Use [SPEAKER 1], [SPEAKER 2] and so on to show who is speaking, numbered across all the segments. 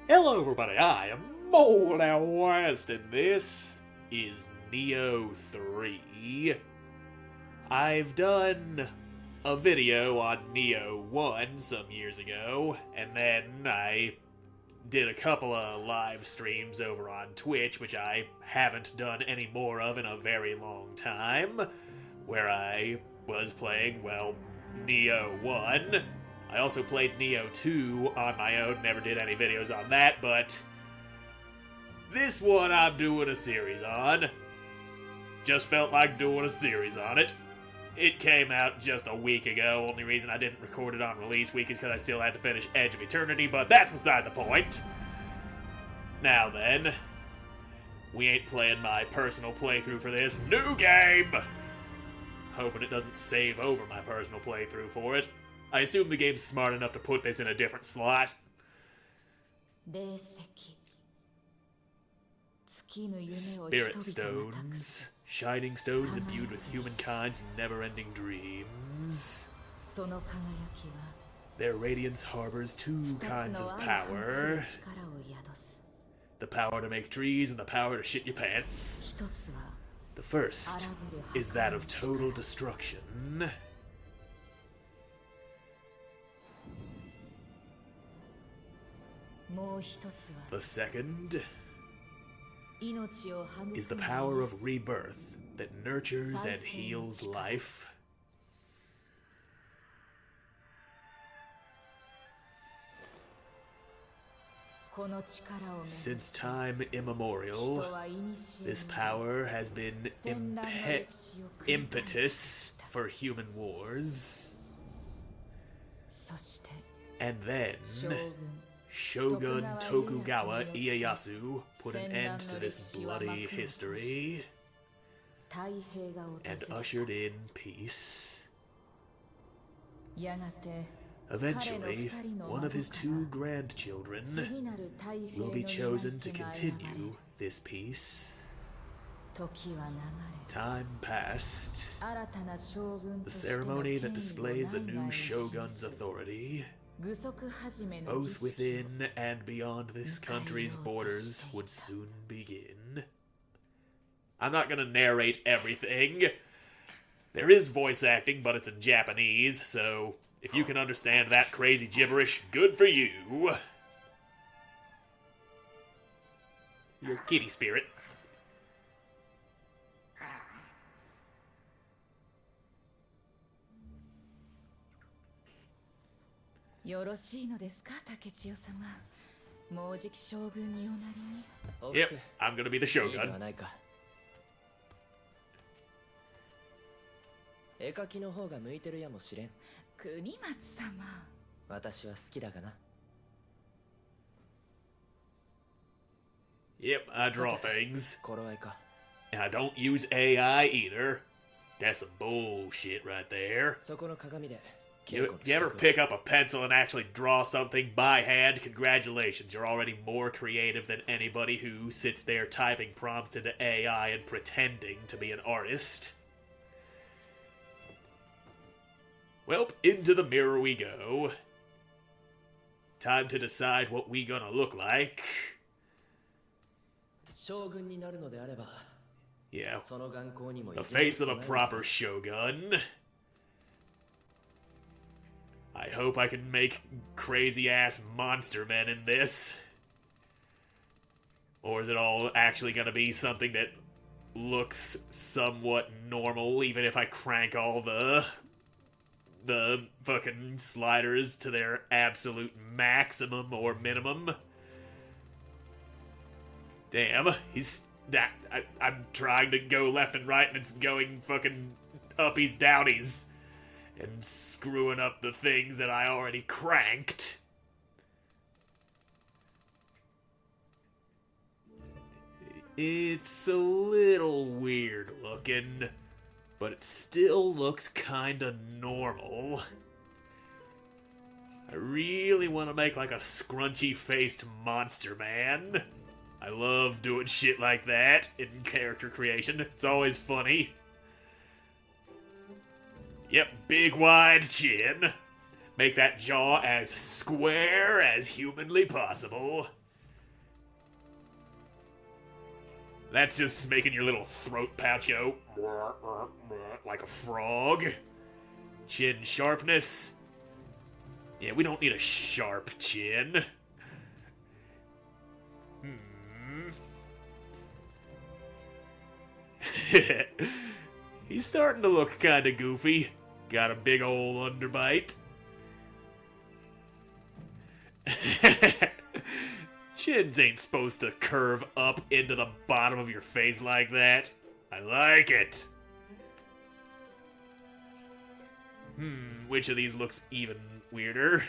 [SPEAKER 1] Hello everybody, I am Moldy West, and this is Nioh 3. I've done a video on Nioh 1 some years ago, and then I did a couple of live streams over on Twitch, which I haven't done any more of in a very long time, where I was playing, well, Nioh 1. I also played Nioh 2 on my own, never did any videos on that, but this one I'm doing a series on. Just felt like doing a series on it. It came out just a week ago. Only reason I didn't record it on release week is because I still had to finish Edge of Eternity, but that's beside the point. Now then, we ain't playing my personal playthrough for this. New game! Hoping it doesn't save over my personal playthrough for it. I assume the game's smart enough to put this in a different slot. Spirit stones. Shining stones imbued with humankind's never-ending dreams. Their radiance harbors two kinds of power. The power to make trees and the power to shit your pants. The first is that of total destruction. The second is the power of rebirth that nurtures and heals life. Since time immemorial, this power has been impetus for human wars. And then Shogun Tokugawa Ieyasu put an end to this bloody history and ushered in peace. Eventually, one of his two grandchildren will be chosen to continue this peace. Time passed. The ceremony that displays the new shogun's authority, both within and beyond this country's borders, would soon begin. I'm not gonna narrate everything. There is voice acting, but it's in Japanese, so if you can understand that crazy gibberish, good for you. You're a kitty spirit. Yep, I'm gonna be the shogun. Yep, I draw things. And I don't use AI either. That's some bullshit right there. You ever pick up a pencil and actually draw something by hand? Congratulations, you're already more creative than anybody who sits there typing prompts into AI and pretending to be an artist. Well, into the mirror we go. Time to decide what we gonna look like. Yeah, the face of a proper shogun. I hope I can make crazy-ass monster men in this. Or is it all actually gonna be something that looks somewhat normal, even if I crank all the fucking sliders to their absolute maximum or minimum? Damn, I'm trying to go left and right and it's going fucking uppies downies and screwing up the things that I already cranked. It's a little weird looking, but it still looks kinda normal. I really want to make like a scrunchy-faced monster man. I love doing shit like that in character creation. It's always funny. Yep, big wide chin. Make that jaw as square as humanly possible. That's just making your little throat pouch go like a frog. Chin sharpness. Yeah, we don't need a sharp chin. He's starting to look kinda goofy. Got a big ol' underbite. Chins ain't supposed to curve up into the bottom of your face like that. I like it. Which of these looks even weirder?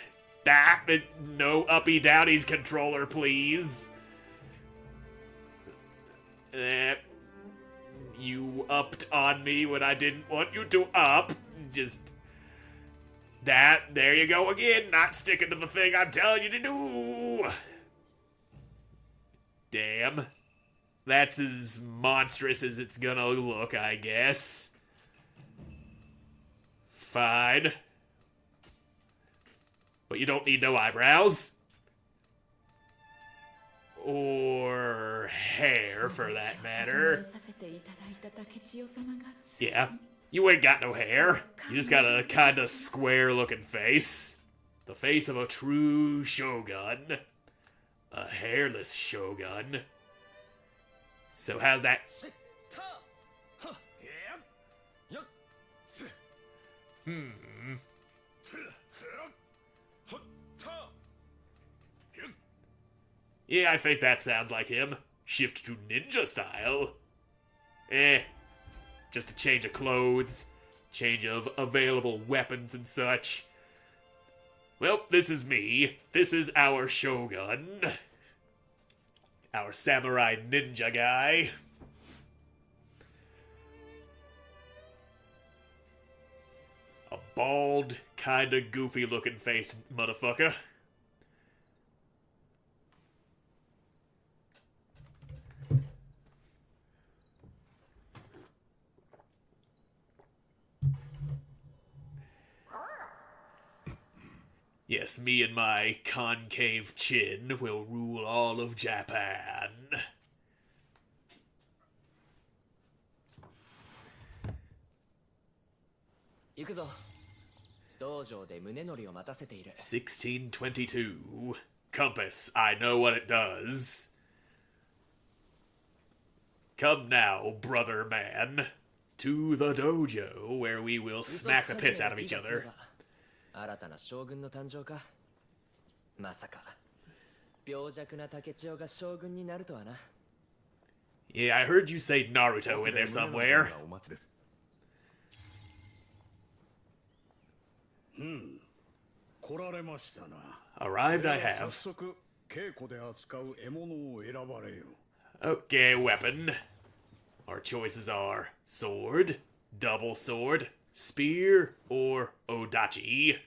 [SPEAKER 1] No uppy downies controller, please. You upped on me when I didn't want you to up. Just... there you go again, not sticking to the thing I'm telling you to do. Damn. That's as monstrous as it's gonna look, I guess. Fine. But you don't need no eyebrows. Or hair, for that matter. Yeah, you ain't got no hair. You just got a kinda square-looking face. The face of a true shogun. A hairless shogun. So how's that? Yeah, I think that sounds like him. Shift to ninja style. Just a change of clothes, change of available weapons and such. Well, this is me. This is our shogun. Our samurai ninja guy. A bald, kinda goofy looking faced motherfucker. Yes, me and my concave chin will rule all of Japan. Ikuzo. 1622. Compass, I know what it does. Come now, brother man, to the dojo where we will smack the piss out of each other. 新たな将軍の誕生か。まさか病弱な竹千代が将軍になるとはな。Yeah, I heard you say Naruto in there somewhere. Arrived I have. Okay, weapon. Our choices are sword, double sword, spear, or odachi.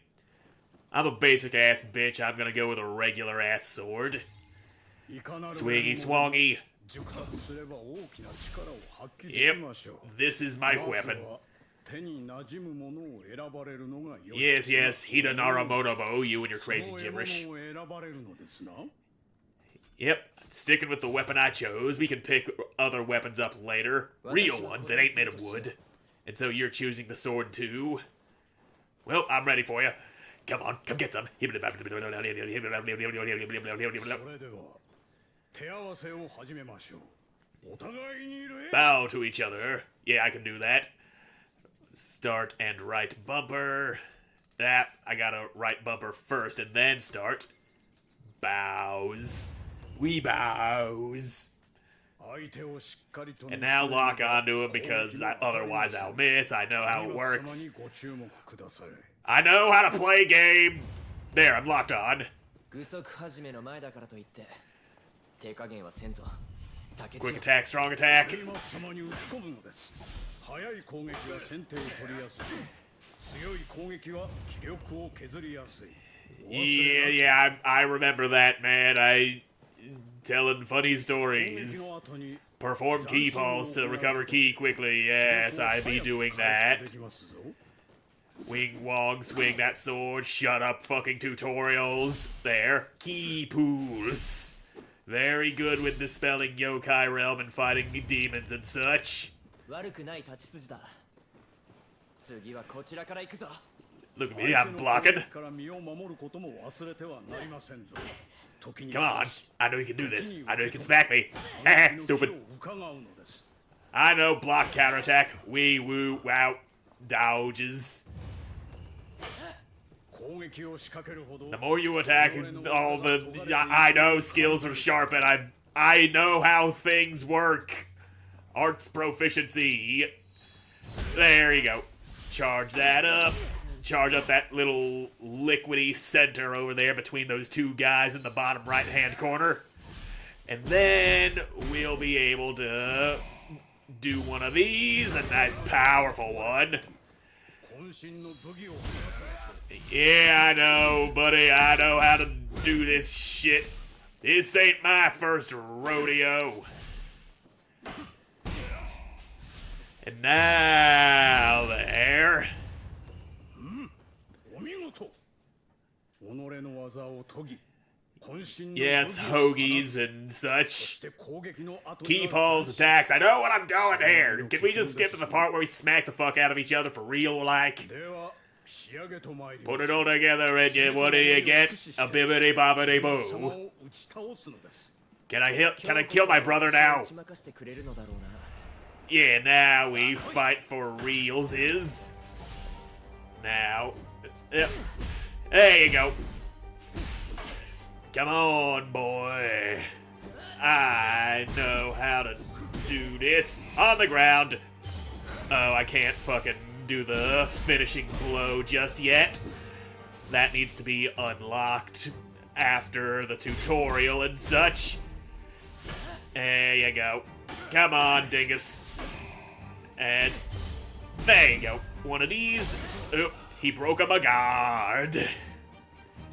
[SPEAKER 1] I'm a basic ass bitch. I'm gonna go with a regular ass sword. Swingy swongy. Yep, this is my weapon. Yes, yes, Hida Naramotobo, you and your crazy gibberish. Yep, sticking with the weapon I chose. We can pick other weapons up later. Real ones that ain't made of wood. And so you're choosing the sword too? Well, I'm ready for you. Come on, come get some. Bow to each other. Yeah, I can do that. Start and right bumper. That, I gotta right bumper first and then start. Bows. We bows. And now lock onto him because otherwise I'll miss. I know how it works. I know how to play game. There, I'm locked on. Quick attack, strong attack. Yeah, I remember that, man. I telling funny stories. Perform key pulse to recover key quickly. Yes, I be doing that. Wing Wong, swing that sword. Shut up, fucking tutorials. There. Key pools. Very good with dispelling yokai realm and fighting demons and such. Look at me, I'm blocking. Come on, I know you can do this. I know you can smack me. Stupid. I know, block, counterattack, wee woo, wow, dodges. The more you attack, all the I know skills are sharp, and I know how things work. Arts proficiency. There you go. Charge that up. Charge up that little liquidy center over there between those two guys in the bottom right-hand corner. And then we'll be able to do one of these, a nice powerful one. Yeah, I know, buddy, I know how to do this shit. This ain't my first rodeo. And now there. Yes, hoagies and such. Key pulls, attacks. I know what I'm doing here. Can we just skip to the part where we smack the fuck out of each other for real, like? Put it all together and what do you get? A bibbidi bobbidi boo. Can I kill my brother now? Yeah, now we fight for reals is. Now. Yep. There you go. Come on, boy. I know how to do this. On the ground. Oh, I can't fucking do the finishing blow just yet. That needs to be unlocked after the tutorial and such. There you go. Come on, dingus. And there you go. One of these. Oop, he broke up a guard.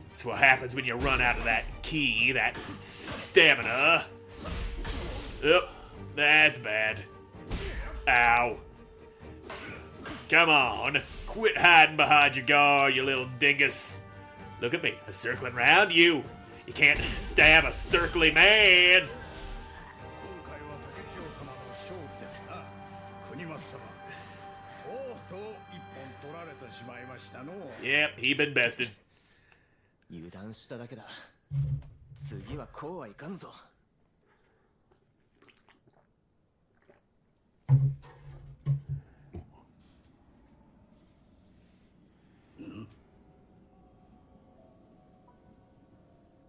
[SPEAKER 1] That's what happens when you run out of that key, that stamina. Oop, that's bad. Ow. Come on. Quit hiding behind your guard, you little dingus. Look at me. I'm circling around you. You can't stab a circly man. Yep, he been bested.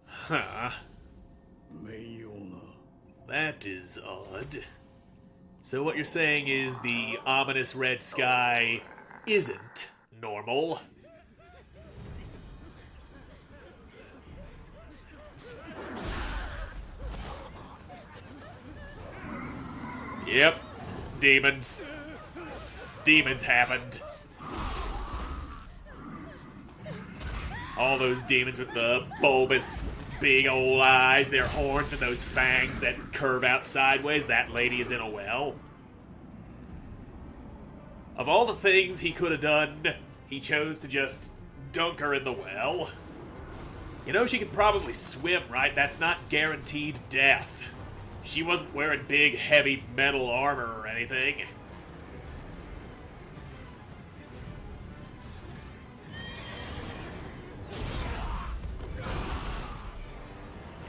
[SPEAKER 1] Huh. That is odd. So what you're saying is the ominous red sky isn't normal? Yep. Demons. Demons happened. All those demons with the bulbous, big old eyes, their horns, and those fangs that curve out sideways. That lady is in a well. Of all the things he could have done, he chose to just dunk her in the well. You know, she could probably swim, right? That's not guaranteed death. She wasn't wearing big, heavy metal armor or anything.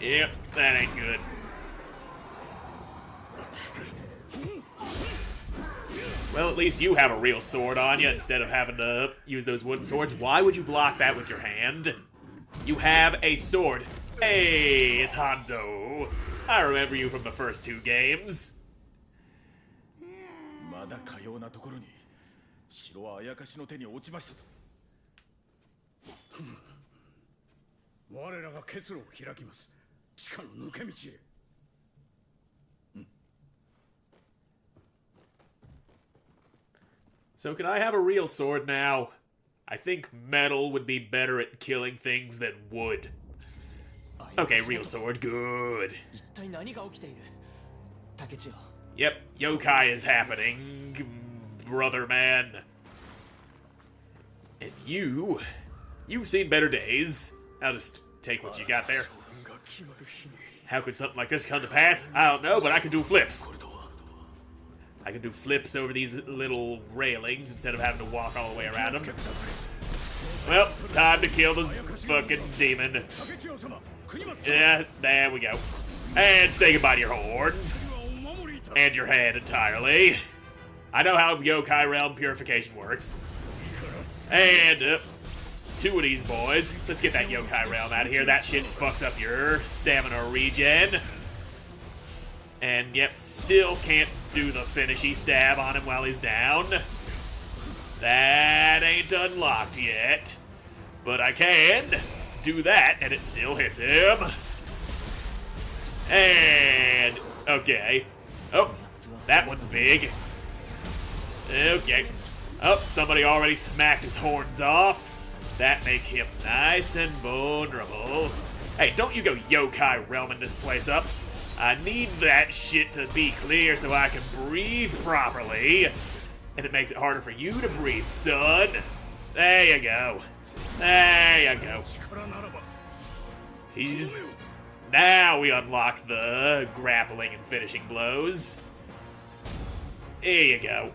[SPEAKER 1] Yep, that ain't good. Well, at least you have a real sword on you instead of having to use those wooden swords. Why would you block that with your hand? You have a sword. Hey, it's Hanzo. I remember you from the first two games. So can I have a real sword now? I think metal would be better at killing things than wood. Okay, real sword, good. Yep, yokai is happening, brother man. And you've seen better days. I'll just take what you got there. How could something like this come to pass? I don't know, but I can do flips. I can do flips over these little railings instead of having to walk all the way around them. Well, time to kill this fucking demon. Yeah, there we go. And say goodbye to your horns. And your head entirely. I know how Yokai Realm purification works. And, two of these boys. Let's get that Yokai Realm out of here. That shit fucks up your stamina regen. And, yep, still can't do the finishy stab on him while he's down. That ain't unlocked yet. But I can do that, and it still hits him. And, okay. Oh, that one's big. Okay. Oh, somebody already smacked his horns off. That make him nice and vulnerable. Hey, don't you go Yokai Realming this place up. I need that shit to be clear so I can breathe properly. And it makes it harder for you to breathe, son. There you go. There you go. Now we unlock the grappling and finishing blows. There you go.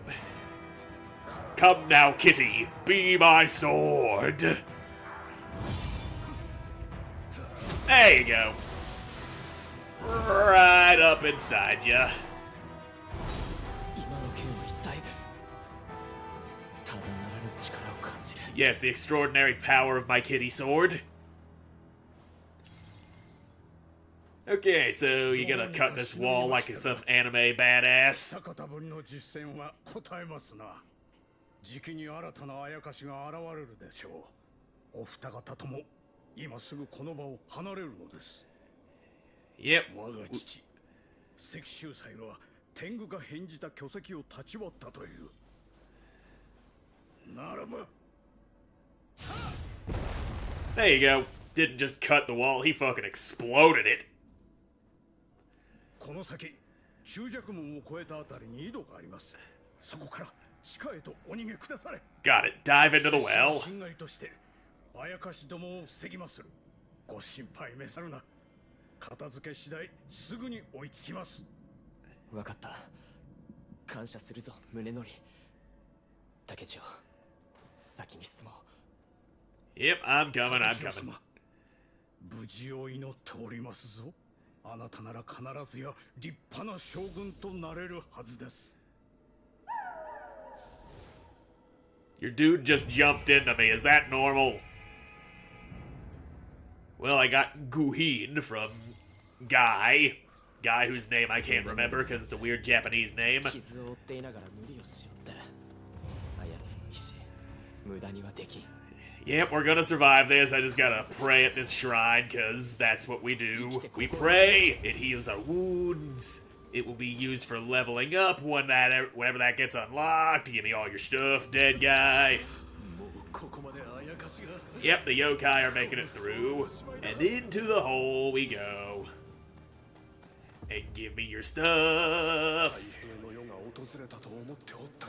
[SPEAKER 1] Come now, kitty, be my sword. There you go. Right up inside ya. Yes, the extraordinary power of my kitty sword. Okay, so you gotta cut this wall like it's some anime badass.
[SPEAKER 2] じきに新たなあやかしが現れるでしょう。お二方とも今すぐこの場を離れるのです。
[SPEAKER 1] Yep.
[SPEAKER 2] 我が父、関秀才は天狗が返じた巨石を立ち割ったという。ならば。
[SPEAKER 1] There you go. Didn't just cut the wall, he fucking exploded it.
[SPEAKER 2] この先、終弱門を越えたあたりに井戸があります。そこから。
[SPEAKER 1] Got it. Dive into the well.
[SPEAKER 2] あやかしどもを防ぎまする。ご心配召さるな。片付け次第すぐに追いつきます。
[SPEAKER 3] わかった。感謝するぞ、宗則。竹千代、先に進もう。
[SPEAKER 1] Yep, I'm coming, I'm coming.
[SPEAKER 2] 無事を祈っておりますぞ。あなたなら必ずや立派な将軍となれるはずです。
[SPEAKER 1] Your dude just jumped into me. Is that normal? Well, I got Guhin from Guy. Guy whose name I can't remember because it's a weird Japanese name. Yep, we're gonna survive this. I just gotta pray at this shrine because that's what we do. We pray. It heals our wounds. It will be used for leveling up whenever that gets unlocked. Give me all your stuff, dead guy. Yep, the yokai are making it through. And into the hole we go. And give me your stuff.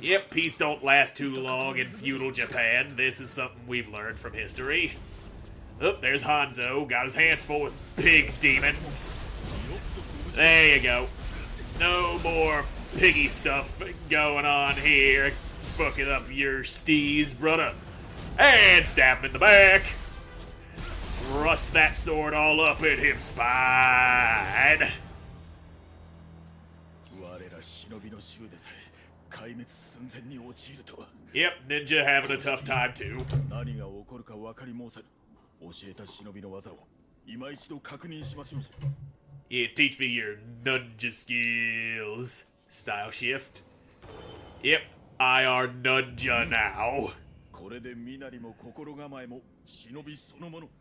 [SPEAKER 1] Yep, peace don't last too long in feudal Japan. This is something we've learned from history. Oh, there's Hanzo. Got his hands full with big demons. There you go. No more piggy stuff going on here. Fucking up your steez, brother. And stab him in the back. Thrust that sword all up in his spine. Yep, ninja having a tough time too. Yeah, teach me your ninja skills. Style shift. Yep, I are ninja now.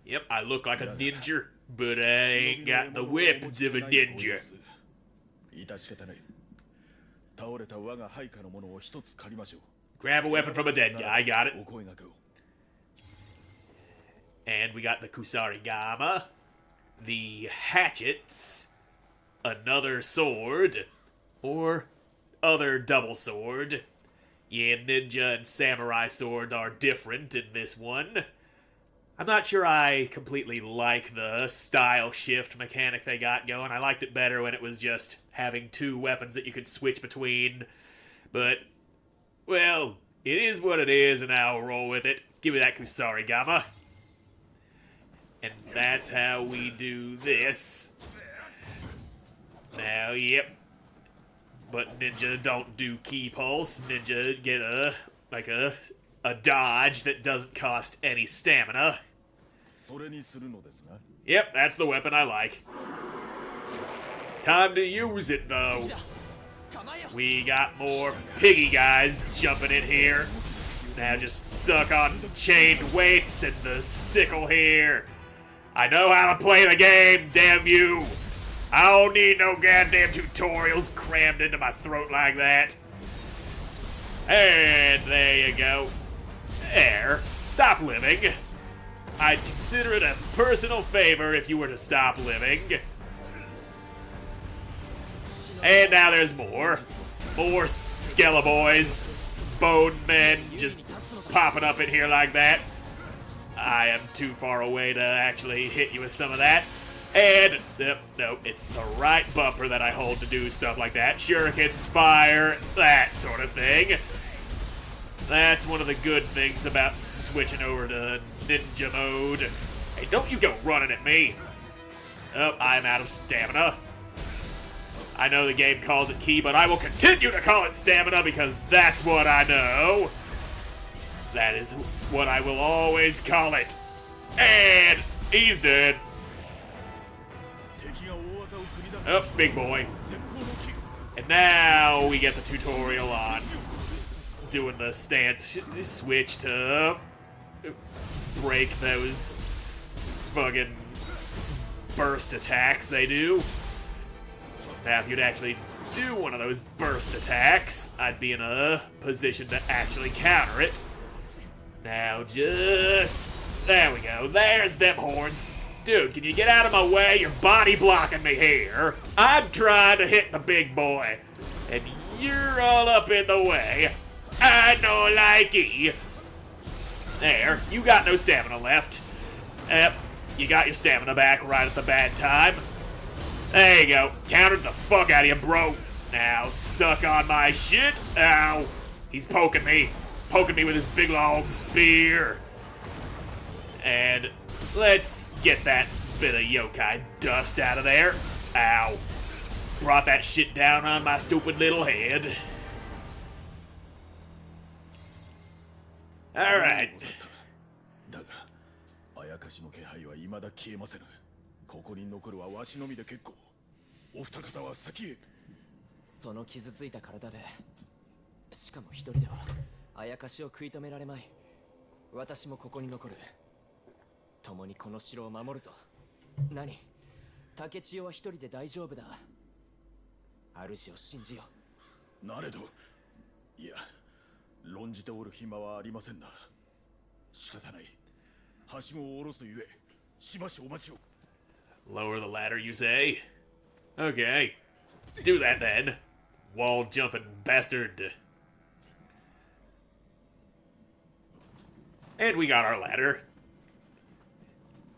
[SPEAKER 1] Yep, I look like a ninja, but I ain't got the weapons of a ninja. Grab a weapon from a dead guy, got it. And we got the Kusarigama. The hatchets, another sword, or other double sword. Yeah, ninja and samurai sword are different in this one. I'm not sure I completely like the style shift mechanic they got going. I liked it better when it was just having two weapons that you could switch between. But, well, it is what it is, and I'll roll with it. Give me that Kusari Gamma. And that's how we do this. Now, yep. But Ninja don't do key pulse. Ninja get a dodge that doesn't cost any stamina. Yep, that's the weapon I like. Time to use it, though. We got more piggy guys jumping in here. Now just suck on chained weights and the sickle here. I know how to play the game, damn you. I don't need no goddamn tutorials crammed into my throat like that. And there you go. There. Stop living. I'd consider it a personal favor if you were to stop living. And now there's more. More Skeleborgs. Bone men just popping up in here like that. I am too far away to actually hit you with some of that. And, no, it's the right bumper that I hold to do stuff like that. Shurikens, fire, that sort of thing. That's one of the good things about switching over to ninja mode. Hey, don't you go running at me. Oh, I'm out of stamina. I know the game calls it ki, but I will continue to call it stamina because that's what I know. That is what I will always call it. And he's dead. Oh, big boy. And now we get the tutorial on doing the stance switch to break those fucking burst attacks they do. Now, if you'd actually do one of those burst attacks, I'd be in a position to actually counter it. Now, just... there we go. There's them horns. Dude, can you get out of my way? You're body blocking me here. I'm trying to hit the big boy, and you're all up in the way. I know likey. There, you got no stamina left. Yep, you got your stamina back right at the bad time. There you go. Countered the fuck out of you, bro. Now, suck on my shit. Ow. He's poking me. Poking me with his big long spear. And let's get that bit of yokai dust out of there. Ow. Brought that shit down on my stupid little head. Alright.
[SPEAKER 2] ここに残るはわしのみで結構。お二方は先へ。
[SPEAKER 3] その傷ついた体で、しかも一人ではあやかしを食い止められまい。私もここに残る。共にこの城を守るぞ。何？竹千代は一人で大丈夫だ。主を信じよう。
[SPEAKER 2] なれど、いや、論じておる暇はありませんな。仕方ない。はしごを下ろすとゆえ、しばしお待ちを。
[SPEAKER 1] Lower the ladder, you say? Okay. Do that then. Wall jumping bastard. And we got our ladder.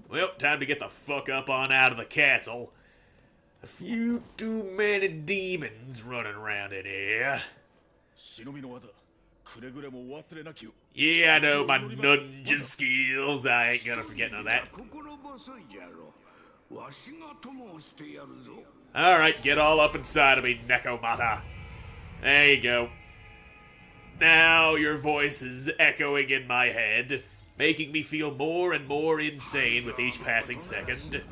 [SPEAKER 1] Well, time to get the fuck up on out of the castle. A few too many demons running around in here. Yeah, I know my ninja skills. I ain't gonna forget none of that. Alright, get all up inside of me, Nekomata. There you go. Now your voice is echoing in my head, making me feel more and more insane with each passing second.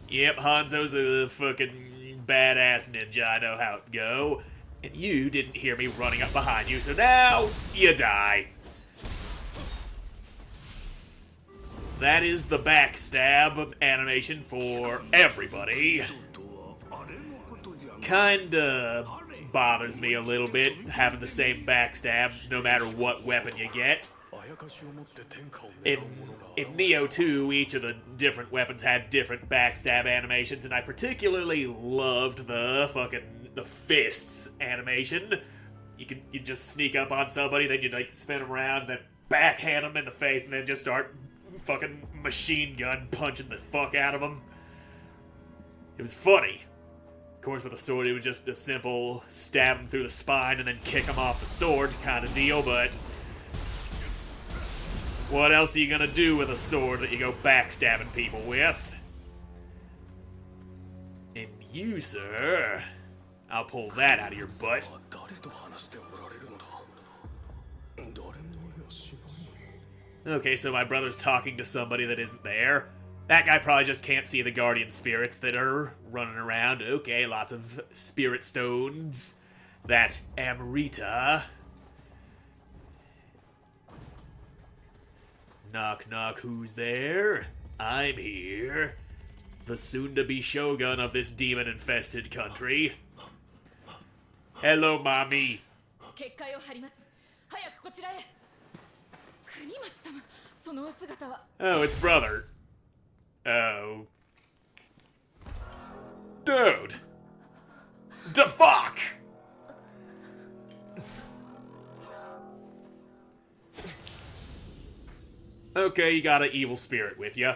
[SPEAKER 1] Yep, Hanzo's a fucking badass ninja, I know how it go. And you didn't hear me running up behind you, so now you die. That is the backstab animation for everybody. Kinda bothers me a little bit having the same backstab no matter what weapon you get. In Nioh 2, each of the different weapons had different backstab animations, and I particularly loved the fucking the fists animation. You just sneak up on somebody, then you like spin them around, then backhand them in the face, and then just start fucking machine gun punching the fuck out of them. It was funny. Of course, with a sword, it was just a simple stab him through the spine and then kick him off the sword kind of deal, but what else are you gonna do with a sword that you go backstabbing people with? And you, sir, I'll pull that out of your butt. Okay, so my brother's talking to somebody that isn't there. That guy probably just can't see the guardian spirits that are running around. Okay, lots of spirit stones. That Amrita. Knock, knock, who's there? I'm here. The soon-to-be shogun of this demon-infested country. Hello, mommy.
[SPEAKER 4] 結界を張ります。早くこちらへ。国松様、そのお姿は。
[SPEAKER 1] Oh, it's brother. Oh. Dude. The fuck? Okay, you got an evil spirit with you.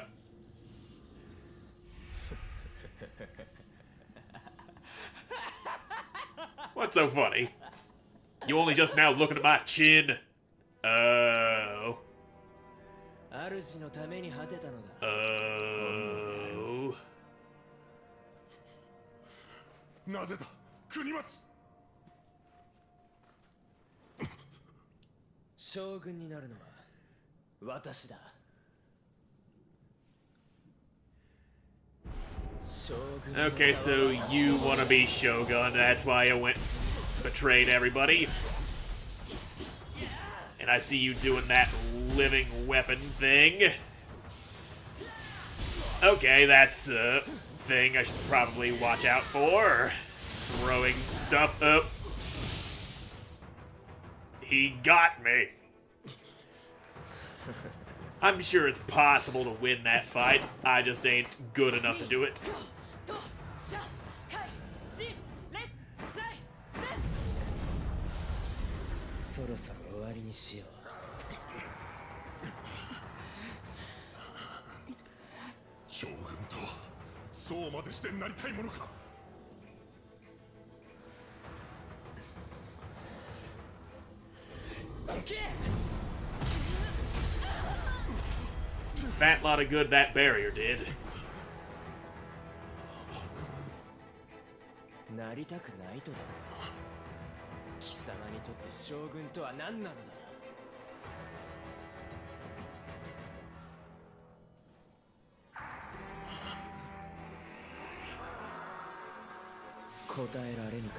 [SPEAKER 1] What's so funny? You only just now looking at my chin? Oh.
[SPEAKER 3] 主のために果てたのだ。
[SPEAKER 1] Oh.
[SPEAKER 2] なぜだ、国松。
[SPEAKER 3] 将軍になるのは私だ。
[SPEAKER 1] Okay, so you want to be Shogun, that's why I went betrayed everybody. And I see you doing that living weapon thing. Okay, that's a thing I should probably watch out for. Throwing stuff up. He got me. I'm sure it's possible to win that fight. I just ain't good enough to do it.
[SPEAKER 3] そろそろ終わりにしよう。
[SPEAKER 2] 将軍とはそうまでしてなりたいものか。
[SPEAKER 1] Fat lot of good that barrier did.
[SPEAKER 3] なりたくないとだ。貴様にとって将軍とは何なのだ。答えられぬか。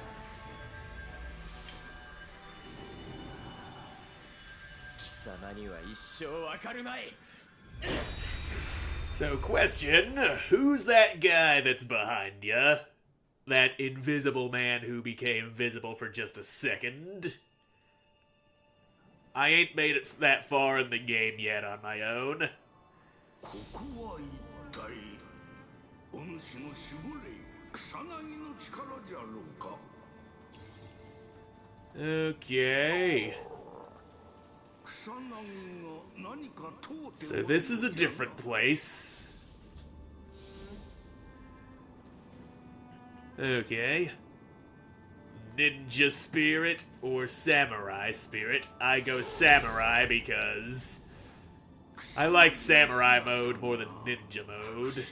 [SPEAKER 3] 貴様には一生わかるまい。
[SPEAKER 1] So, question, who's that guy that's behind ya? That invisible man who became visible for just a second? I ain't made it that far in the game yet on my own. Okay. So this is a different place. Okay. Ninja spirit or samurai spirit? I go samurai because I like samurai mode more than ninja mode.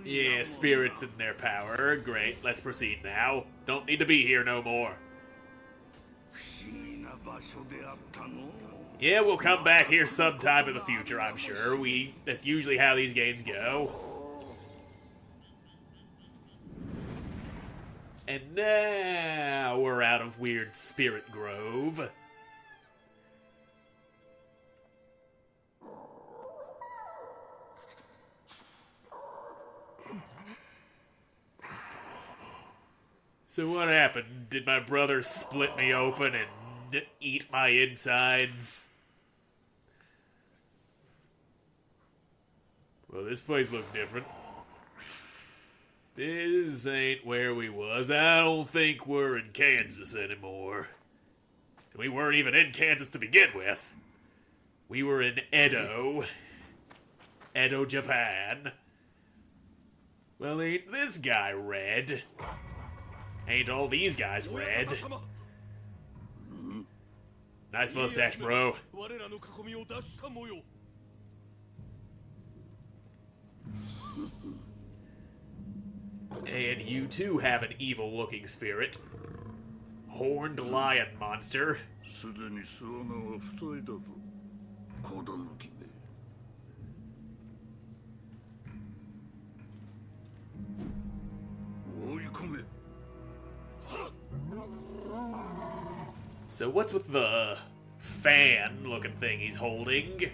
[SPEAKER 1] Yeah, spirits in their power. Great, let's proceed now. Don't need to be here no more. Yeah, we'll come back here sometime in the future, I'm sure. That's usually how these games go. And now we're out of weird Spirit Grove. So what happened? Did my brother split me open and eat my insides? Well, this place looked different. This ain't where we was. I don't think we're in Kansas anymore. We weren't even in Kansas to begin with. We were in Edo, Japan. Well, ain't this guy red? Ain't all these guys red? Nice mustache, bro. And you too have an evil-looking spirit. Horned lion monster.
[SPEAKER 5] すでに巣穴は塞いだぞ子供きめ追い込め
[SPEAKER 1] So what's with the fan-looking thing he's holding?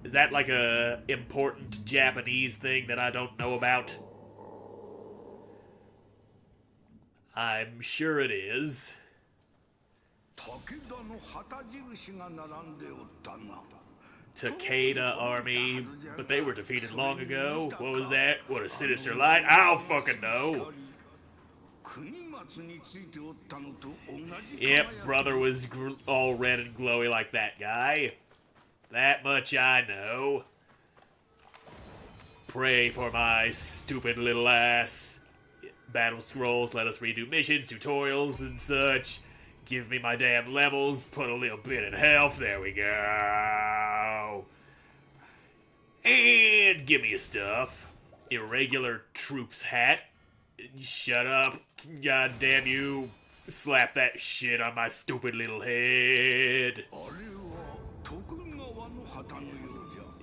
[SPEAKER 1] Is that like a important Japanese thing that I don't know about? I'm sure it is.
[SPEAKER 5] 武田の旗印が並んでおったな
[SPEAKER 1] Takeda army, but they were defeated long ago. What was that? What a sinister light? I don't fucking know.
[SPEAKER 5] 国松についておったのと同じ
[SPEAKER 1] Yep, brother was all red and glowy like that guy. That much I know. Pray for my stupid little ass. Battle scrolls let us redo missions, tutorials, and such. Give me my damn levels, put a little bit in health, there we go. And give me your stuff. Irregular troops hat. Shut up, god damn you. Slap that shit on my stupid little head.
[SPEAKER 5] あれは徳川の旗のよ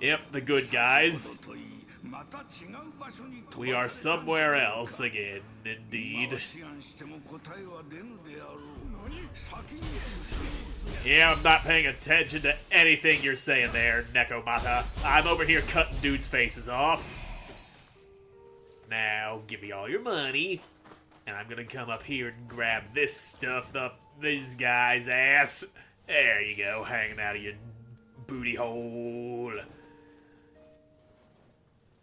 [SPEAKER 5] うじゃ
[SPEAKER 1] Yep, the good guys.
[SPEAKER 5] といいまた違う場所に飛ば
[SPEAKER 1] We are somewhere else again, indeed.
[SPEAKER 5] 思案しても答えは出ぬであろう先に
[SPEAKER 1] Yeah, I'm not paying attention to anything you're saying there, Nekomata. I'm over here cutting dudes' faces off. Now, give me all your money, and I'm gonna come up here and grab this stuff up this guy's ass. There you go, hanging out of your booty hole.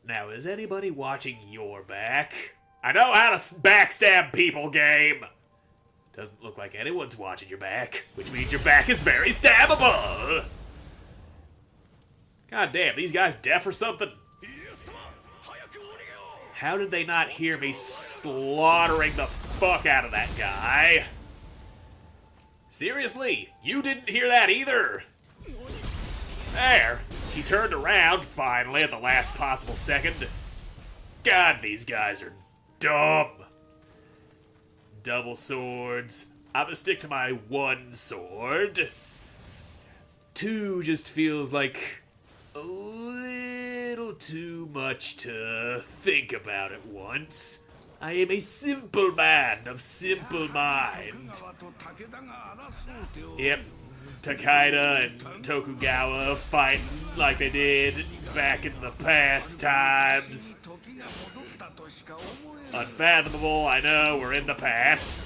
[SPEAKER 1] Now, is anybody watching your back? I know how to backstab people, game! Doesn't look like anyone's watching your back, which means your back is very stabbable! God damn, these guys deaf or something? How did they not hear me slaughtering the fuck out of that guy? Seriously, you didn't hear that either? There, he turned around finally at the last possible second. God, these guys are dumb. Double swords. I'm gonna stick to my one sword. Two just feels like a little too much to think about at once. I am a simple man of simple mind.
[SPEAKER 5] 川と武田が争うておる
[SPEAKER 1] Yep, Takeda and Tokugawa fighting like they did back in the past times.
[SPEAKER 5] 時が戻ったとしか思えん
[SPEAKER 1] Unfathomable, I know, we're in the past.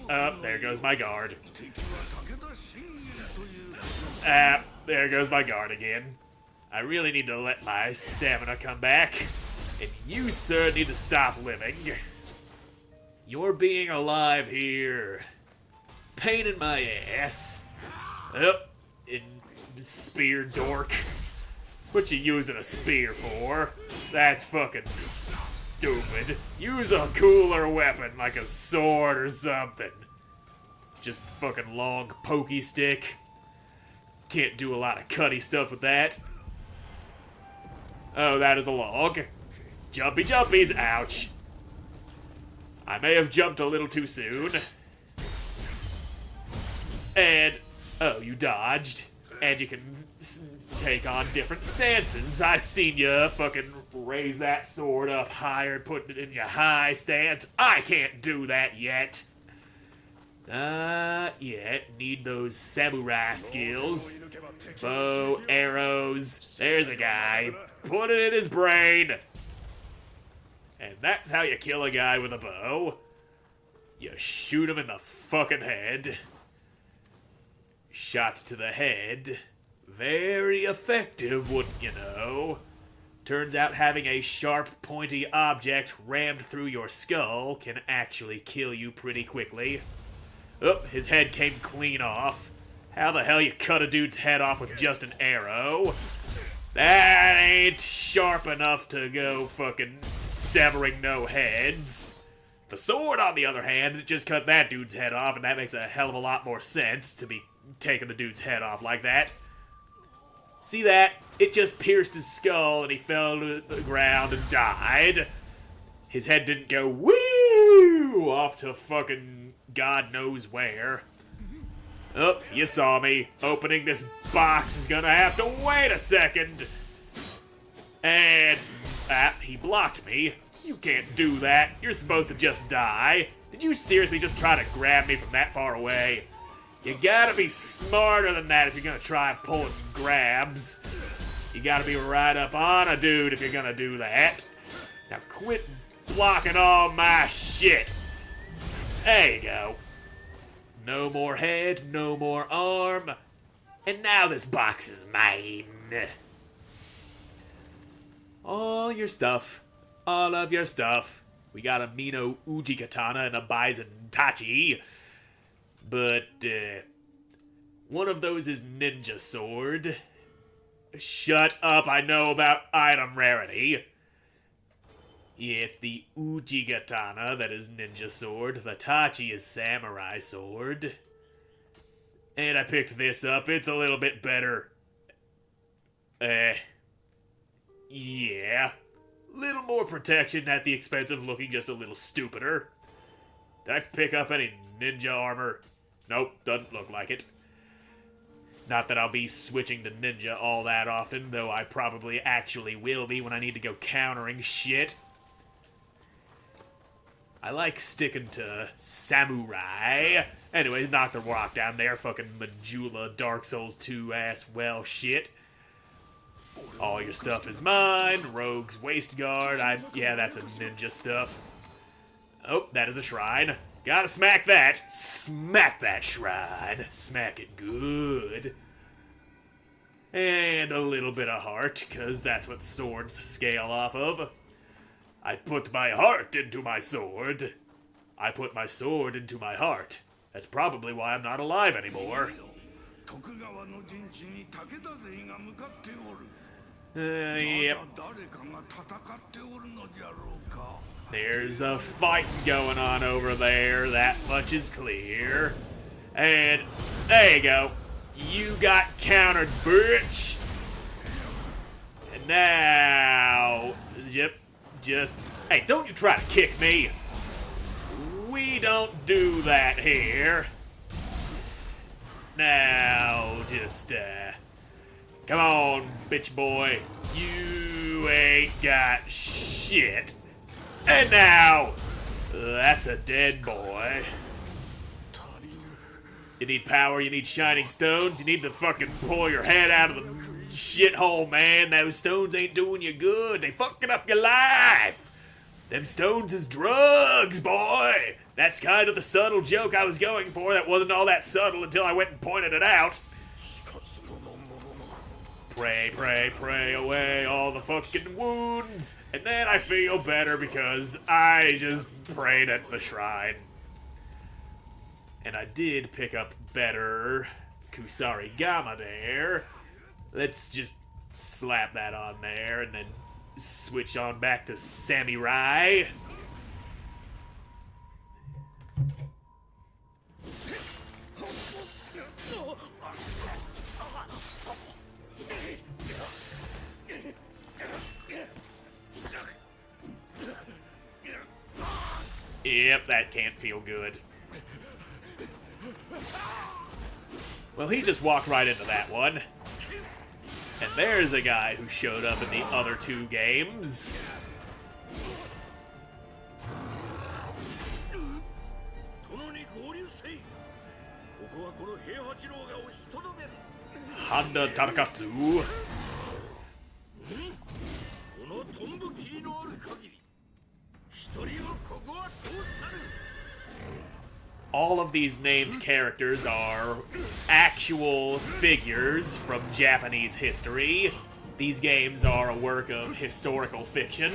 [SPEAKER 1] Oh, there goes my guard.
[SPEAKER 5] 敵は武田信玄という
[SPEAKER 1] Ah, there goes my guard again. I really need to let my stamina come back. And you, sir, need to stop living. You're being alive here. Pain in my ass. Up, in spear dork. What you using a spear for? That's fucking stupid. Use a cooler weapon like a sword or something. Just fucking long pokey stick. Can't do a lot of cutty stuff with that. Oh, that is a log. Jumpy jumpies, ouch. I may have jumped a little too soon. And, oh, you dodged. And you can take on different stances. I seen ya fucking raise that sword up higher and put it in your high stance. I can't do that yet. Not yet. Need those samurai skills. Bow, arrows. There's a guy. Put it in his brain. And that's how you kill a guy with a bow. You shoot him in the fucking head. Shots to the head. Very effective, wouldn't you know? Turns out having a sharp, pointy object rammed through your skull can actually kill you pretty quickly. Oh, his head came clean off. How the hell you cut a dude's head off with just an arrow? That ain't sharp enough to go fucking severing no heads. The sword, on the other hand, it just cut that dude's head off, and that makes a hell of a lot more sense to be taking the dude's head off like that. See that? It just pierced his skull, and he fell to the ground and died. His head didn't go woo off to fucking God knows where. Oh, you saw me. Opening this box is gonna have to wait a second. And, he blocked me. You can't do that. You're supposed to just die. Did you seriously just try to grab me from that far away? You gotta be smarter than that if you're gonna try pulling grabs. You gotta be right up on a dude if you're gonna do that. Now quit blocking all my shit. There you go. No more head, no more arm. And now this box is mine. All your stuff. All of your stuff. We got a Mino Uji Katana and a Bison Tachi. But, one of those is Ninja Sword. Shut up, I know about item rarity. Yeah, it's the Uji Katana that is Ninja Sword. The Tachi is Samurai Sword. And I picked this up. It's a little bit better. Yeah. Little more protection at the expense of looking just a little stupider. Did I pick up any ninja armor? Nope, doesn't look like it. Not that I'll be switching to ninja all that often, though I probably actually will be when I need to go countering shit. I like sticking to samurai. Anyway, knock the rock down there, fucking Majula Dark Souls 2 ass well shit. All your stuff is mine. Rogue's waist guard. Yeah, that's a ninja stuff. Oh, that is a shrine. Gotta smack that. Smack that shrine. Smack it good. And a little bit of heart, because that's what swords scale off of. I put my heart into my sword. I put my sword into my heart. That's probably why I'm not alive anymore. Yep. There's a fight going on over there, that much is clear. And there you go. You got countered, bitch. And now, yep, just, hey, don't you try to kick me. We don't do that here. Now, just, come on, bitch boy. You ain't got shit. And now, that's a dead boy. You need power, you need shining stones, you need to fucking pull your head out of the shithole, man. Those stones ain't doing you good. They fucking up your life. Them stones is drugs, boy. That's kind of the subtle joke I was going for that wasn't all that subtle until I went and pointed it out. Pray, pray, pray away all the fucking wounds. And then I feel better because I just prayed at the shrine. And I did pick up better Kusari Gama there. Let's just slap that on there and then switch on back to Samurai. Yep, that can't feel good. Well, he just walked right into that one. And there's a guy who showed up in the other two games. Honda Tarakatsu. all of these named characters are actual figures from Japanese history. These games are a work of historical fiction.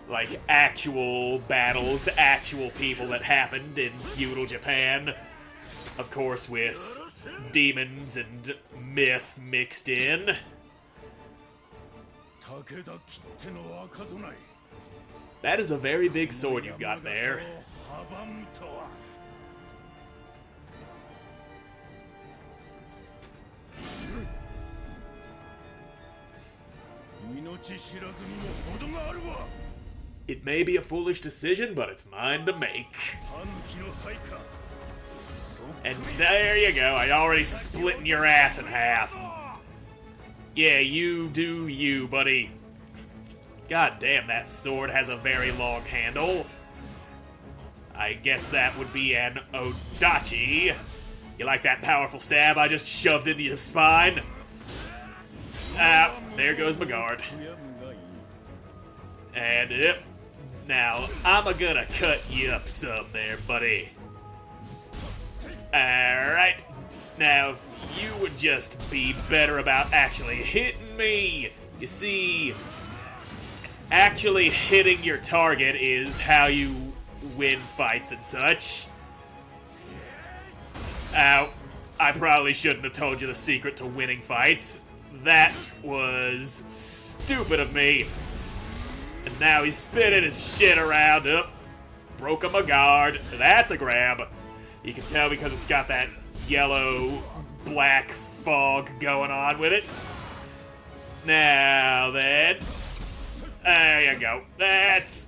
[SPEAKER 1] Like actual battles, actual people that happened in feudal Japan. Of course, with demons and myth mixed in. That is a very big sword you've got there. It may be a foolish decision, but it's mine to make. And there you go, I already splitting your ass in half. Yeah, you do you, buddy. God damn, that sword has a very long handle. I guess that would be an Odachi. You like that powerful stab I just shoved into your spine? Ah, there goes my guard. And now, I'm gonna cut you up some there, buddy. Alright. Now, if you would just be better about actually hitting me. You see, actually hitting your target is how you win fights and such. Ow. I probably shouldn't have told you the secret to winning fights. That was stupid of me. And now he's spinning his shit around. Broke him a guard. That's a grab. You can tell because it's got that yellow, black fog going on with it. Now then. There you go. That's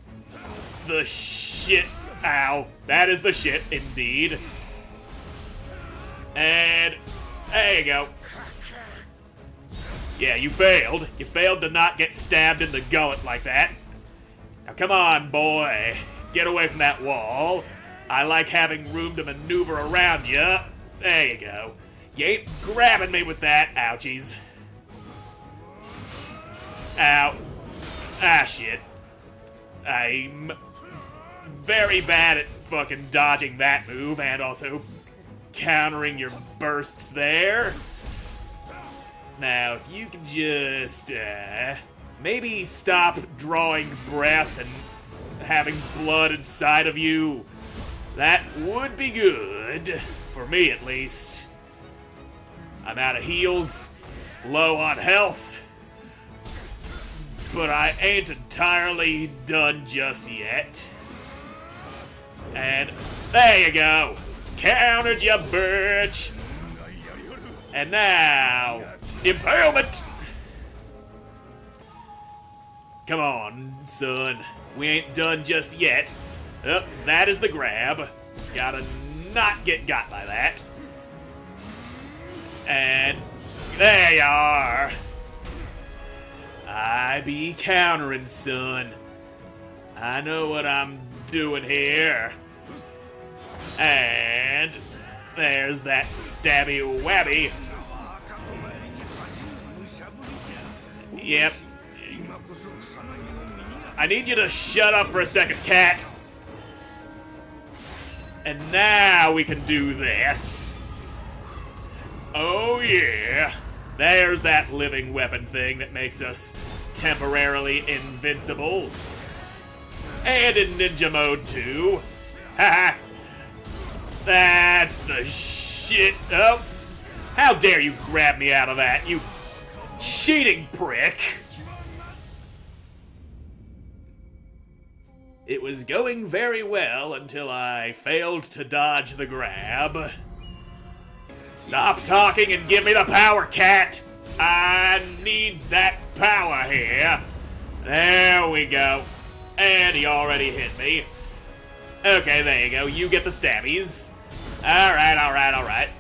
[SPEAKER 1] the shit. Ow. That is the shit, indeed. And there you go. Yeah, you failed. You failed to not get stabbed in the gullet like that. Now come on, boy. Get away from that wall. I like having room to maneuver around you. There you go. You ain't grabbing me with that. Ouchies. Ow. Ah, shit. I'm very bad at fucking dodging that move and also countering your bursts there. Now, if you could just, maybe stop drawing breath and having blood inside of you. That would be good. For me, at least. I'm out of heals, low on health, but I ain't entirely done just yet. And there you go. Countered you, bitch. And now, impalement. Come on, son. We ain't done just yet. That is the grab. Gotta not get got by that. And there you are. I be countering, son. I know what I'm doing here. And there's that stabby wabby. Yep. I need you to shut up for a second, cat. And now we can do this. Oh yeah. There's that living weapon thing that makes us temporarily invincible. And in ninja mode too. Haha. That's the shit. Oh. How dare you grab me out of that, you cheating prick. It was going very well until I failed to dodge the grab. Stop talking and give me the power, cat! I needs that power here. There we go. And he already hit me. Okay, there you go. You get the stabbies. Alright.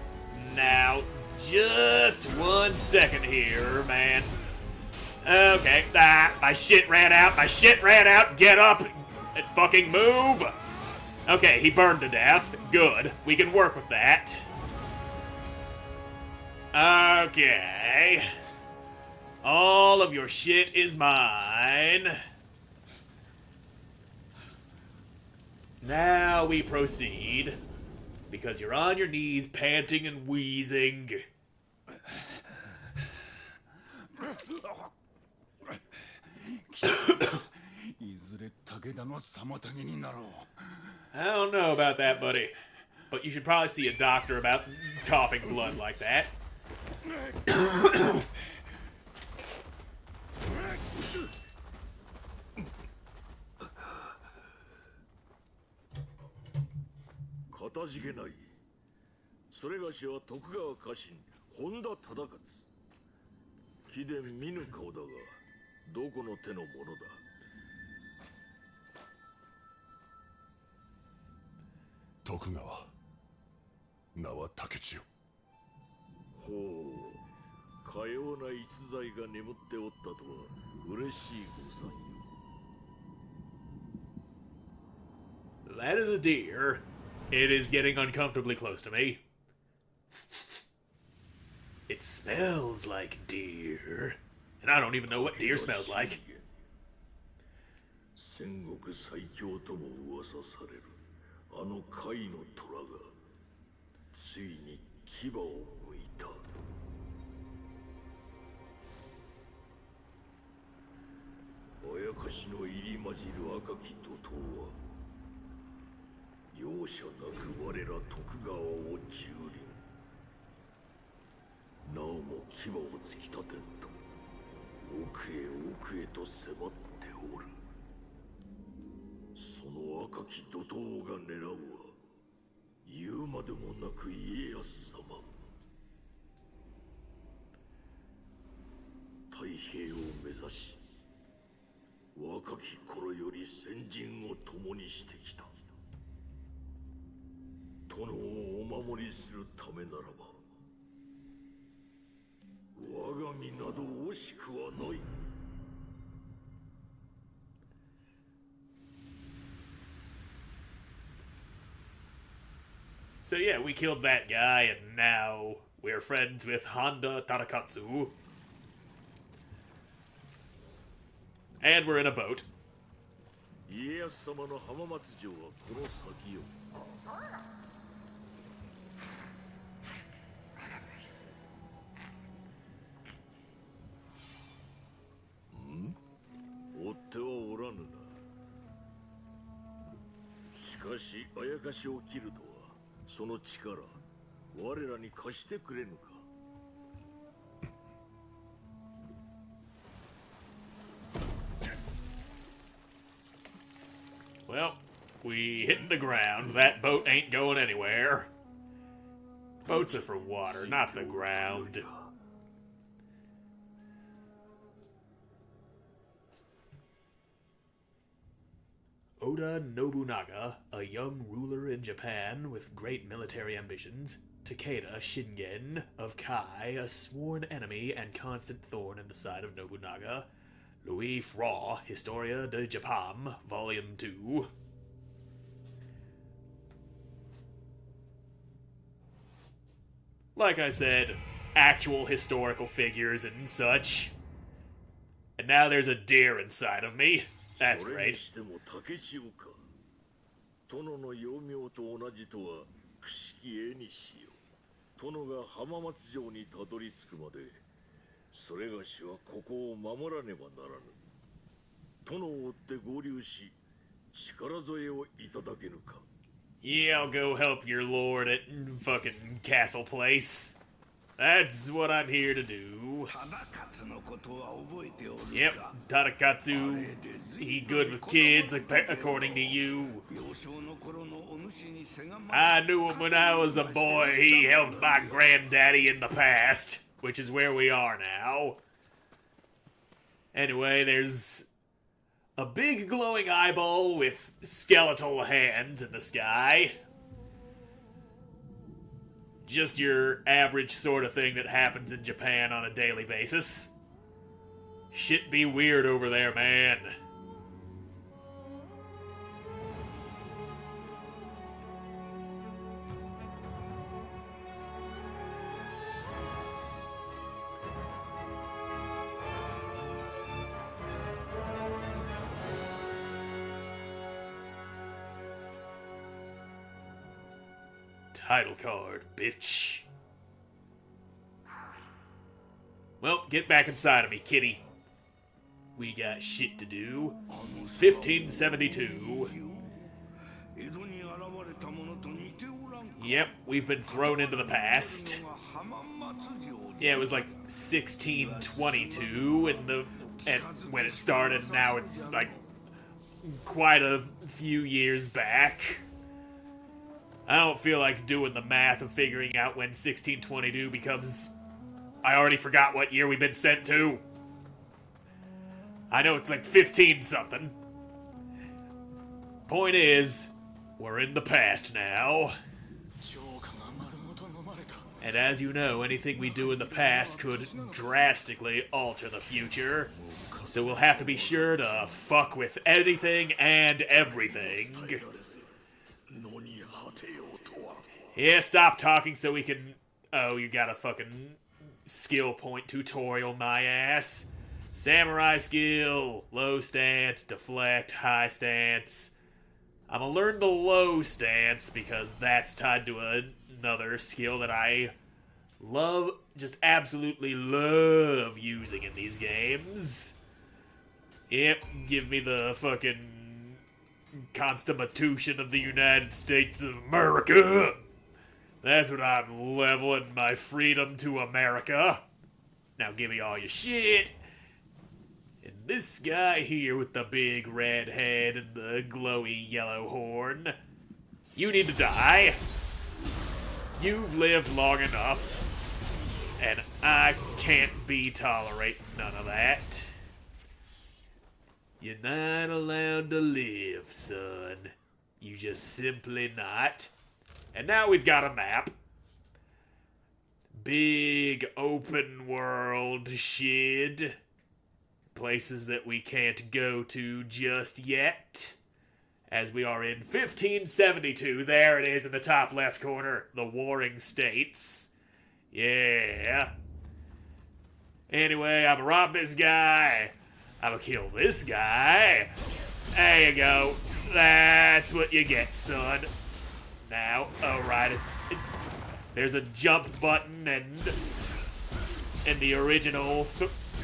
[SPEAKER 1] Now, just 1 second here, man. Okay. My shit ran out. Get up and fucking move. Okay, he burned to death. Good. We can work with that. Okay. All of your shit is mine. Now we proceed, because you're on your knees, panting and wheezing.
[SPEAKER 2] いずれ武田の妨げになろう。
[SPEAKER 1] I don't know about that, buddy. But you should probably see a doctor about coughing blood like that.
[SPEAKER 5] かたじけない。それがしは徳川家臣本田忠勝。貴殿見ぬ顔だが、どこの手のものだ。
[SPEAKER 6] 徳川、名は竹千代。
[SPEAKER 5] ほう、かような逸材が眠っておったとは嬉しいごさんよ。
[SPEAKER 1] That is a deer. It is getting uncomfortably close to me. It smells like deer. And I don't even know what deer smells like.
[SPEAKER 5] 戦国最強とも噂されるあの甲斐の虎がついに牙を剥いた。あやかしの入り混じる赤き怒涛は容赦なく我ら徳川を蹂躙。なおも牙を突き立てんと奥へ奥へと迫っておる。その赤き怒涛が狙うは言うまでもなく家康様。太平を目指し若き頃より先陣を共にしてきた。殿をお守りするためならば我が身など惜しくはない。
[SPEAKER 1] So yeah, we killed that guy, and now we're friends with Honda Tadakatsu. And we're in a boat.
[SPEAKER 5] 家康様の浜松城はこの先よ。追ってはおらぬな。しかしあやかしを切るとはその力我らに貸してくれぬか。
[SPEAKER 1] Well, we hit the ground. That boat ain't going anywhere. Boats are for water, not the ground. Oda Nobunaga, a young ruler in Japan with great military ambitions. Takeda Shingen of Kai, a sworn enemy and constant thorn in the side of Nobunaga. Louis Fra, Historia de Japan, Volume 2. Like I said, actual historical figures and such. And now there's a deer inside of me. That's great.
[SPEAKER 5] 殿の幼名と同じとはくしき絵にしよう。殿が浜松城にたどり着くまでそれがしはここを守らねばならぬ。殿を追って合流し力添えをいただけぬか。
[SPEAKER 1] Yeah, I'll go help your lord at fucking Castle Place. That's what I'm here to do. Yep, Tadakatsu. He good with kids, according to you. I knew him when I was a boy. He helped my granddaddy in the past, which is where we are now. Anyway, there's a big glowing eyeball with skeletal hands in the sky. Just your average sort of thing that happens in Japan on a daily basis. Shit be weird over there, man. title card, bitch. Well, get back inside of me, kitty. We got shit to do. 1572. Yep, we've been thrown into the past. Yeah, it was like 1622 when it started. Now it's like quite a few years back. I don't feel like doing the math of figuring out when 1622 becomes... I already forgot what year we've been sent to. I know it's like 15-something. Point is, we're in the past now. And as you know, anything we do in the past could drastically alter the future. So we'll have to be sure to fuck with anything and everything. Yeah, stop talking so we can... Oh, you got a fucking skill point tutorial, my ass. Samurai skill, low stance, deflect, high stance. I'm gonna learn the low stance because that's tied to another skill that I love, just absolutely love using in these games. Yep, give me the fucking Constitution of the United States of America. That's what I'm leveling my freedom to America. Now give me all your shit. And this guy here with the big red head and the glowy yellow horn, you need to die. You've lived long enough, and I can't be tolerating none of that. You're not allowed to live, son. You just simply not. And now we've got a map. Big open world shit. Places that we can't go to just yet. As we are in 1572. There it is in the top left corner. The Warring States. Yeah. Anyway, I'm gonna rob this guy. I'm gonna kill this guy. There you go. That's what you get, son. Now, alright. There's a jump button, and in the original,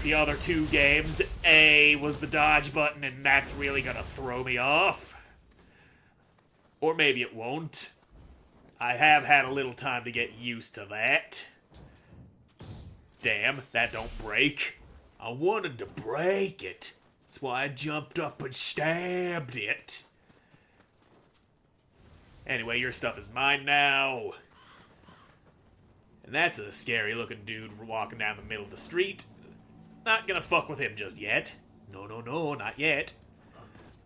[SPEAKER 1] the other two games, A was the dodge button, and that's really gonna throw me off. Or maybe it won't. I have had a little time to get used to that. Damn, that don't break. I wanted to break it. That's why I jumped up and stabbed it. Anyway, your stuff is mine now. And that's a scary looking dude walking down the middle of the street. Not gonna fuck with him just yet. No, not yet.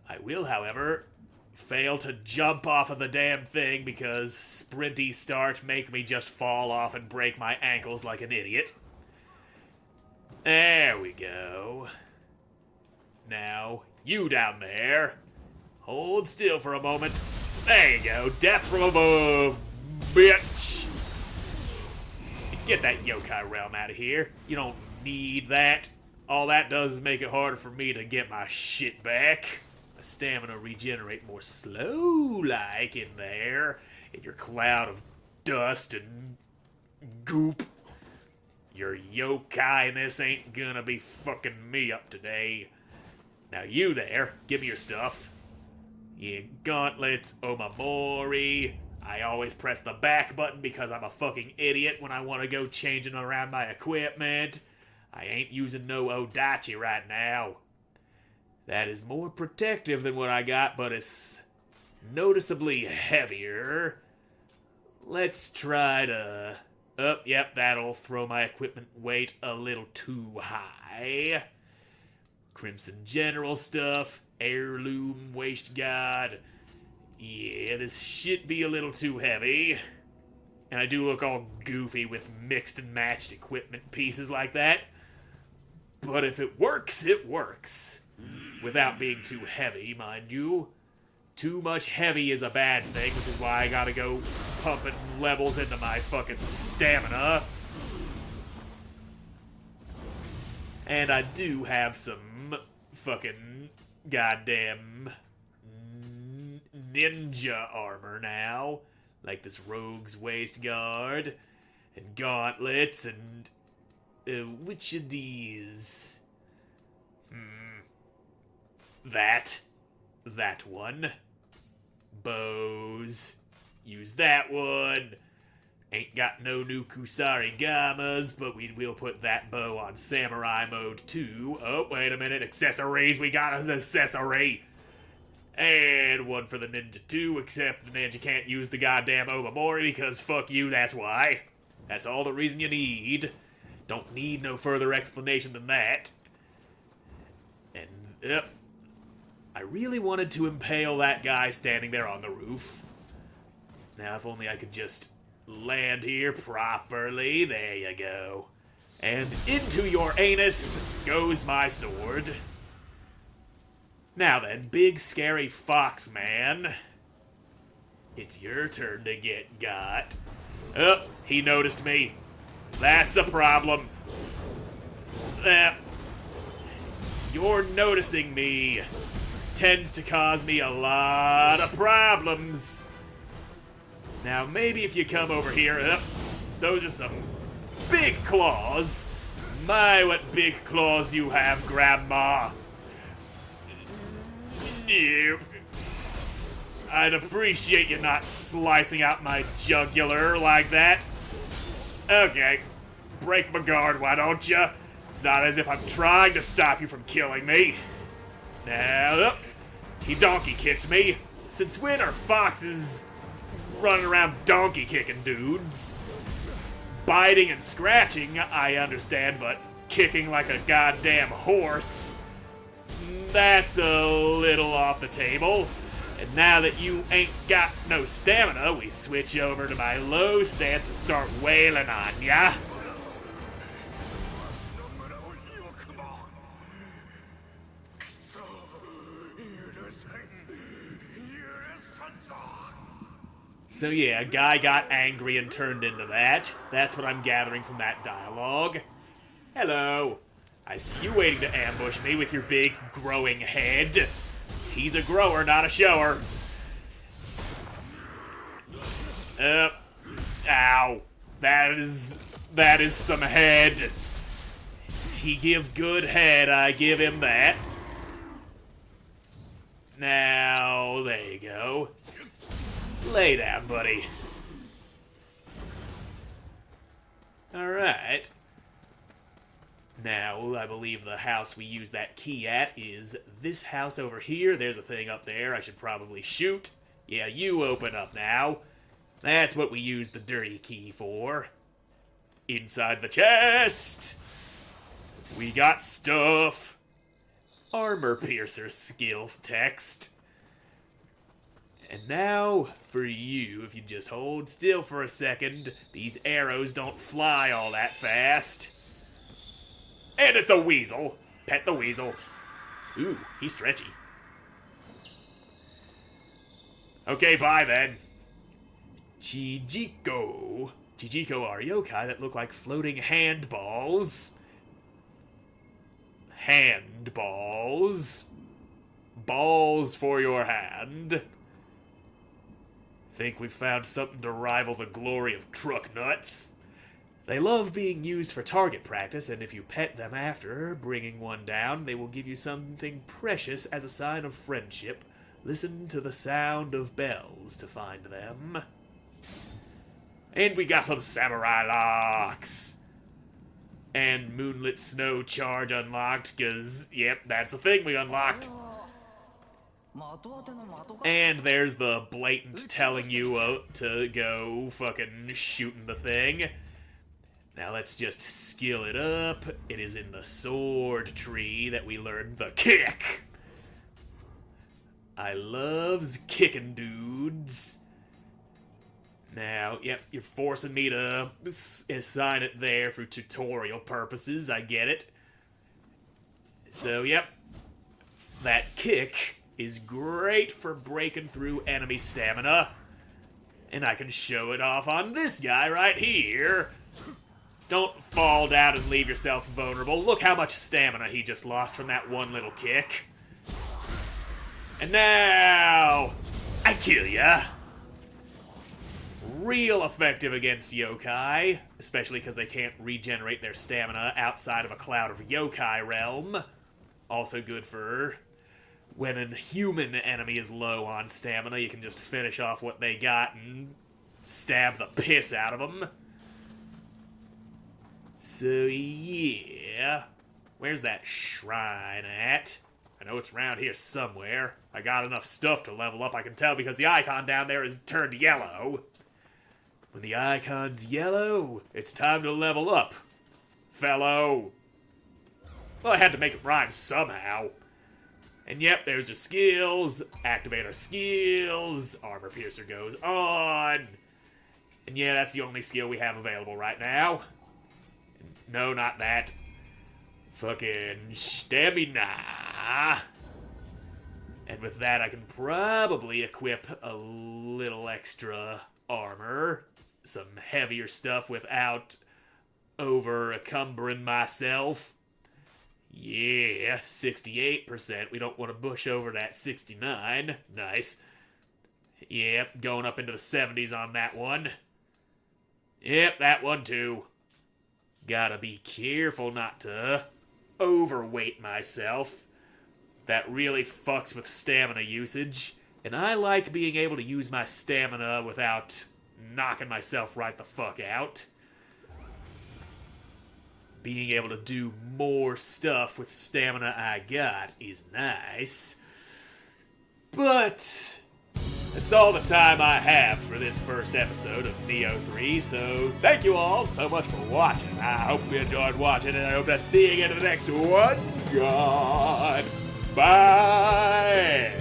[SPEAKER 1] I will, however, fail to jump off of the damn thing because sprinty start make me just fall off and break my ankles like an idiot. There we go. Now, you down there, hold still for a moment. There you go, death from above, bitch. Get that yokai realm out of here. You don't need that. All that does is make it harder for me to get my shit back. My stamina regenerate more slow-like in there, in your cloud of dust and goop. Your yokai-ness ain't gonna be fucking me up today. Now you there, give me your stuff. Yeah, gauntlets, omamori. I always press the back button because I'm a fucking idiot when I want to go changing around my equipment. I ain't using no odachi right now. That is more protective than what I got, but it's noticeably heavier. Let's try to... Oh, yep, that'll throw my equipment weight a little too high. Crimson General stuff. Heirloom waist guard. Yeah, this should be a little too heavy. And I do look all goofy with mixed and matched equipment pieces like that. But if it works, it works. Without being too heavy, mind you. Too much heavy is a bad thing, which is why I gotta go pumping levels into my fucking stamina. And I do have some fucking goddamn ninja armor now. Like this rogue's waist guard, and gauntlets, and... which of these? That one. Bows. Use that one. Ain't got no new Kusari Gamas, but we will put that bow on Samurai mode too. Oh, wait a minute. Accessories. We got an accessory. And one for the Ninja too, except the Ninja can't use the goddamn Obamori because fuck you, that's why. That's all the reason you need. Don't need no further explanation than that. And, yep. I really wanted to impale that guy standing there on the roof. Now, if only I could just land here properly. There you go. And into your anus goes my sword. Now then, big scary fox man. It's your turn to get got. Oh, he noticed me. That's a problem. Your noticing me tends to cause me a lot of problems. Now, maybe if you come over here, those are some big claws. My, what big claws you have, Grandma. I'd appreciate you not slicing out my jugular like that. Okay, break my guard, why don't you? It's not as if I'm trying to stop you from killing me. Now, he donkey kicked me. Since when are foxes running around donkey kicking dudes? Biting and scratching, I understand, but kicking like a goddamn horse, that's a little off the table. And now that you ain't got no stamina, we switch over to my low stance and start wailing on ya. So yeah, a guy got angry and turned into that. That's what I'm gathering from that dialogue. Hello. I see you waiting to ambush me with your big growing head. He's a grower, not a shower. Ow. That is some head. He give good head, I give him that. Now, there you go. Lay down, buddy. Alright. Now, I believe the house we use that key at is this house over here. There's a thing up there I should probably shoot. Yeah, you open up now. That's what we use the dirty key for. Inside the chest, we got stuff. Armor piercer skills text. And now, for you, if you just hold still for a second, these arrows don't fly all that fast. And it's a weasel. Pet the weasel. Ooh, he's stretchy. Okay, bye then. Chijiko. Chijiko are yokai that look like floating handballs. Handballs. Balls for your hand. Think we've found something to rival the glory of truck nuts. They love being used for target practice, and if you pet them after bringing one down, they will give you something precious as a sign of friendship. Listen to the sound of bells to find them. And we got some samurai locks. And moonlit snow charge unlocked, because, yep, that's the thing we unlocked. And there's the blatant telling you to go fucking shooting the thing. Now let's just skill it up. It is in the sword tree that we learned the kick. I loves kicking dudes. Now, yep, you're forcing me to assign it there for tutorial purposes. I get it. So, yep. That kick is great for breaking through enemy stamina. And I can show it off on this guy right here. Don't fall down and leave yourself vulnerable. Look how much stamina he just lost from that one little kick. And now, I kill ya. real effective against yokai, especially because they can't regenerate their stamina outside of a cloud of yokai realm. Also good for when a human enemy is low on stamina, you can just finish off what they got and stab the piss out of them. So yeah, where's that shrine at? I know it's around here somewhere. I got enough stuff to level up, I can tell, because the icon down there is turned yellow. When the icon's yellow, it's time to level up, fellow. Well, I had to make it rhyme somehow. And yep, there's our skills. Activate our skills. Armor Piercer goes on. And yeah, that's the only skill we have available right now. No, not that. Fucking stamina. And with that, I can probably equip a little extra armor. Some heavier stuff without over-encumbering myself. Yeah, 68%. We don't want to push over that 69. Nice. Yep, going up into the 70s on that one. Yep, that one too. Gotta be careful not to overweight myself. That really fucks with stamina usage. And I like being able to use my stamina without knocking myself right the fuck out. Being able to do more stuff with stamina I got is nice. But that's all the time I have for this first episode of Nioh 3, so thank you all so much for watching. I hope you enjoyed watching, and I hope to see you again in the next one. Goodbye.